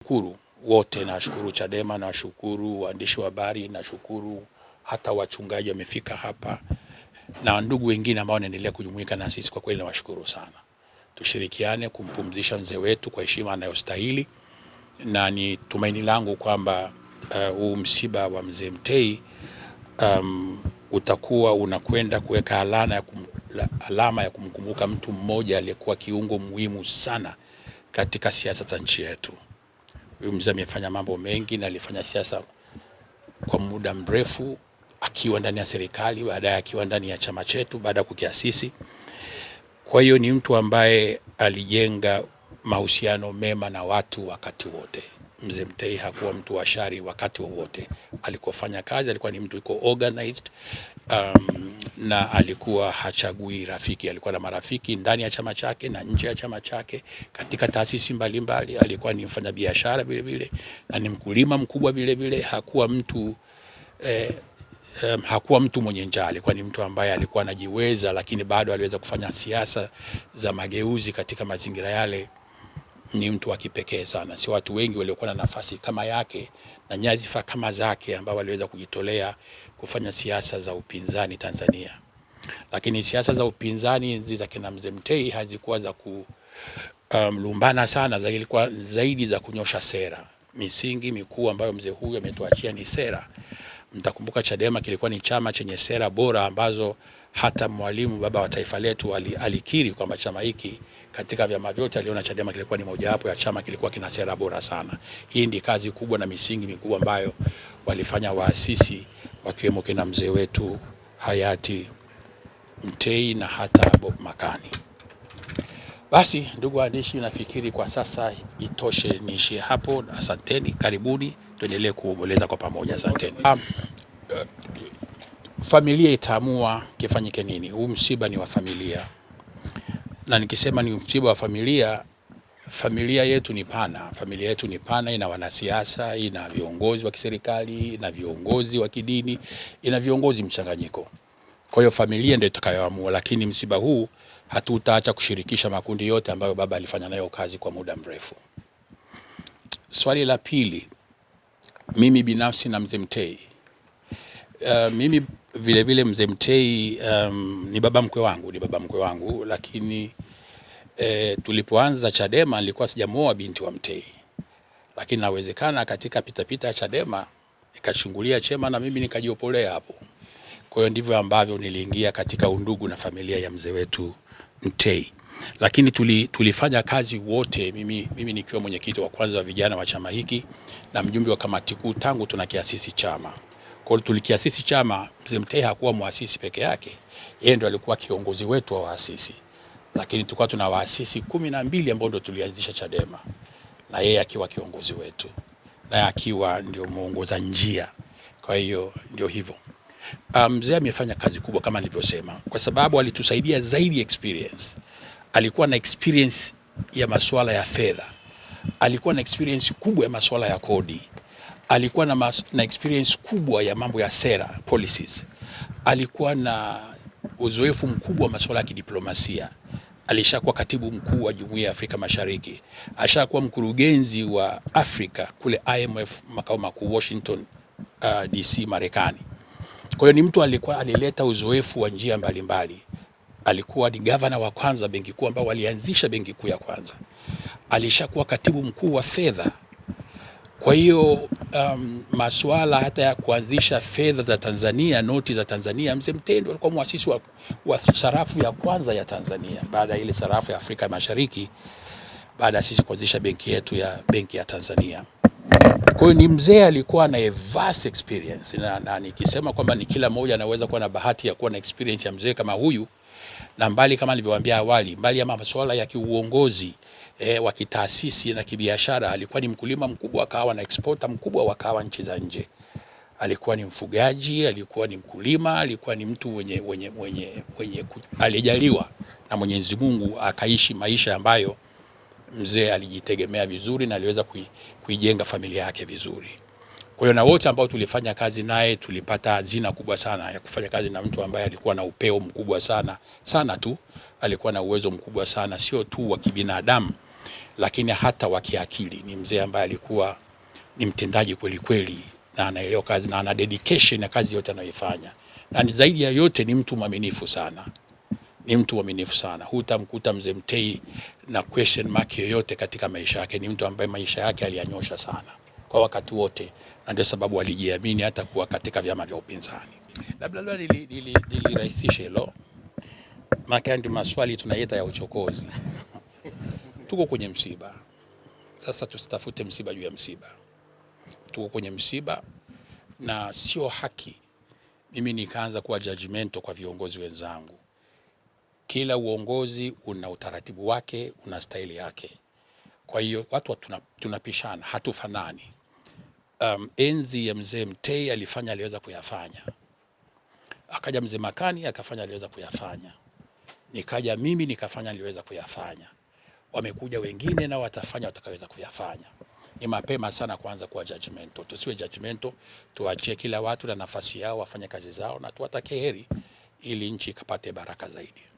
Shukuru wote, nashukuru Chadema, nashukuru waandishi wa habari, nashukuru hata wachungaji wamefika hapa na ndugu wengine ambao wanaendelea kujumuika na sisi. Kwa kweli nawashukuru sana. Tushirikiane kumpumzisha mzee wetu kwa heshima anayostahili, na ni tumaini langu kwamba huu msiba wa mzee Mtei utakuwa unakwenda kuweka alama ya kumkumbuka mtu mmoja aliyekuwa kiungo muhimu sana katika siasa za nchi yetu. Huyu mzee amefanya mambo mengi na alifanya siasa kwa muda mrefu, akiwa ndani ya serikali, baadaye akiwa ndani ya chama chetu baada ya kukiasisi. Kwa hiyo ni mtu ambaye alijenga mahusiano mema na watu wakati wote. Mzee Mtei hakuwa mtu wa shari wakati wowote. Alikofanya kazi alikuwa ni mtu yuko organized, na alikuwa hachagui rafiki. Alikuwa na marafiki ndani ya chama chake na nje ya chama chake, katika taasisi mbalimbali. Alikuwa ni mfanyabiashara vile vile na ni mkulima mkubwa vile vile. Hakuwa mtu mwenye njaa. Alikuwa ni mtu ambaye alikuwa anajiweza, lakini bado aliweza kufanya siasa za mageuzi katika mazingira yale. Ni mtu wa kipekee sana. Si watu wengi waliokuwa na nafasi kama yake na nyadhifa kama zake ambao waliweza kujitolea kufanya siasa za upinzani Tanzania. Lakini siasa za upinzani za kina mzee Mtei hazikuwa za kulumbana sana, zilikuwa zaidi za kunyosha sera. Misingi mikuu ambayo mzee huyu ametuachia ni sera. Mtakumbuka Chadema kilikuwa ni chama chenye sera bora ambazo hata Mwalimu, baba wa taifa letu, alikiri kwamba chama hiki katika vyama vyote aliona Chadema kilikuwa ni mojawapo ya chama kilikuwa kina sera bora sana. Hii ndi kazi kubwa na misingi mikubwa ambayo walifanya waasisi, wakiwemo kina mzee wetu hayati Mtei na hata Bob Makani. Basi ndugu waandishi, nafikiri kwa sasa itoshe, niishie hapo. Asanteni, karibuni, tuendelee kuomboleza kwa pamoja. Asanteni. Familia itaamua kifanyike nini. Huu msiba ni wa familia, na nikisema ni msiba wa familia, familia yetu ni pana. Familia yetu ni pana, ina wanasiasa, ina viongozi wa kiserikali, ina viongozi wa kidini, ina viongozi mchanganyiko. Kwa hiyo familia ndio itakayoamua, lakini msiba huu hatutaacha kushirikisha makundi yote ambayo baba alifanya nayo kazi kwa muda mrefu. Swali la pili, mimi binafsi na mzee Mtei. Mimi vile vile mzee Mtei ni baba mkwe wangu, lakini tulipoanza Chadema nilikuwa sijamuoa binti wa Mtei. Lakini nawezekana katika pitapita ya Chadema nikachungulia chema na mimi nikajiopolea hapo. Kwa hiyo ndivyo ambavyo niliingia katika undugu na familia ya mzee wetu Mtei. Lakini tulifanya kazi wote, mimi nikiwa mwenyekiti wa kwanza wa vijana wa chama hiki na mjumbe wa kamati kuu tangu tunakiasisi chama. Kwa hiyo tulikiasisi chama, mzee Mtei hakuwa muasisi peke yake. Yeye ndo alikuwa kiongozi wetu wa waasisi. Lakini tulikuwa tuna waasisi 12 ambao ndo tulianzisha Chadema, na yeye akiwa kiongozi wetu na akiwa ndio muongoza njia. Kwa hiyo ndio hivyo. Mzee amefanya kazi kubwa kama nilivyosema, kwa sababu alitusaidia zaidi experience. Alikuwa na experience ya masuala ya fedha, alikuwa na experience kubwa ya masuala ya kodi, alikuwa na experience kubwa ya mambo ya sera policies, alikuwa na uzoefu mkubwa wa masuala ya kidiplomasia. Alishakuwa katibu mkuu wa Jumuiya ya Afrika Mashariki, alishakuwa mkurugenzi wa Afrika kule IMF makao makuu Washington DC Marekani. Kwa hiyo ni mtu alileta uzoefu wa njia mbalimbali. Alikuwa ni gavana wa kwanza benki kuu ambao walianzisha benki kuu ya kwanza. Alishakuwa katibu mkuu wa fedha. Kwa hiyo masuala hata ya kuanzisha fedha za Tanzania, noti za Tanzania, mzee Mtei ndo alikuwa muasisi wa sarafu ya kwanza ya Tanzania baada ya ile sarafu ya Afrika Mashariki, baada ya sisi kuanzisha benki yetu ya benki ya Tanzania. Kwa hiyo ni mzee alikuwa na vast experience, na nikisema kwamba ni kila mmoja anaweza kuwa na bahati ya kuwa na experience ya mzee kama huyu, na mbali kama nilivyowaambia awali, mbali ya masuala ya kiuongozi wa kitaasisi na kibiashara, alikuwa ni mkulima mkubwa, akawa na exporter mkubwa wa kahawa nchi za nje. Alikuwa ni mfugaji, alikuwa ni mkulima, alikuwa ni mtu mwenye alijaliwa na Mwenyezi Mungu, akaishi maisha ambayo mzee alijitegemea vizuri na aliweza kuijenga familia yake vizuri. Kwa hiyo na wote ambao tulifanya kazi naye tulipata hazina kubwa sana ya kufanya kazi na mtu ambaye alikuwa na upeo mkubwa sana tu. Alikuwa na uwezo mkubwa sana, sio tu wa kibinadamu, lakini hata wa kiakili. Ni mzee ambaye alikuwa ni mtendaji kweli kweli, na anaelewa kazi na ana dedication na kazi yote anayoifanya, na zaidi ya yote ni mtu mwaminifu sana. Ni mtu mwaminifu sana. Hutamkuta mzee Mtei na question mark yoyote katika maisha yake. Ni mtu ambaye maisha yake aliyanyosha sana kwa wakati wote, na ndio sababu alijiamini hata kuwa katika vyama vya upinzani. Labda leo nilirahisisha hilo, maana ndio maswali tunaita ya uchokozi. Tuko kwenye msiba. Sasa tusitafute msiba juu ya msiba. Tuko kwenye msiba, na sio haki mimi nikaanza kuwa judgmental kwa viongozi wenzangu. Kila uongozi una utaratibu wake, una staili yake. Kwa hiyo watu tunapishana, hatufanani. Enzi ya mzee Mtei alifanya aliweza kuyafanya. Akaja mzee Makani akafanya aliweza kuyafanya. Nikaja mimi nikafanya aliweza kuyafanya. Wamekuja wengine na watafanya watakaweza kuyafanya. Ni mapema sana kuanza kuwa judgmental. Tusiwe judgmental, tuachie kila watu na nafasi yao wafanye kazi zao, na tuwatakie heri ili nchi ikapate baraka zaidi.